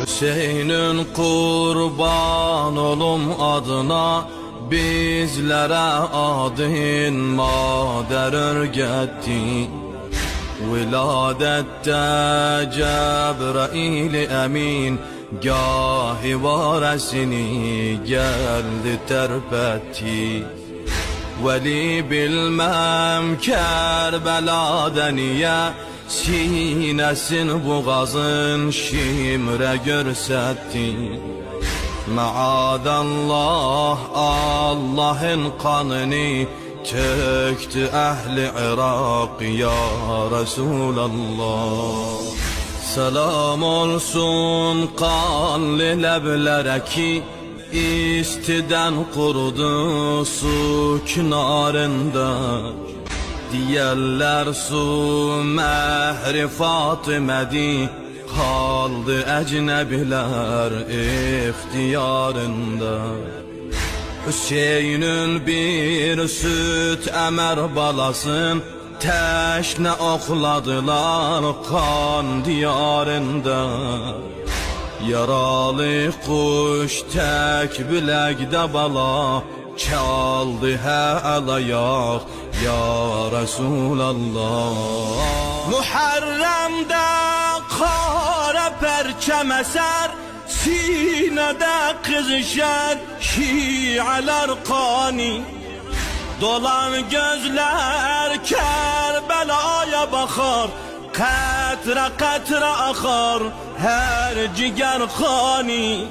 Hüseyin'in kurban olum adına, bizlere adın mader örgetti. Viladette Cebrail emin, gahi varesini geldi terpetti. Veli bilmem Kerbela'da niye, sinesin boğazın şimre görsetti. Maadallah Allah'ın kanını töktü ehli Irak ya Resulallah. Selam olsun kanlı leblere ki, istiden kurudu su kenarında. Diyerler su mehri Fatıme'di, kaldı ecnebiler ihtiyarında. Hüseyin'in bir süt emer balasın, teşne okladılar kan diyarında. Yaralı kuş tek bilekde bala, çaldı el ayak ya Resulallah. Muharrem'de kara perçem eser, sinede kızışar şialar kani. Dolan gözler Kerbela'ya bakar, katre katre akar her ciger kani.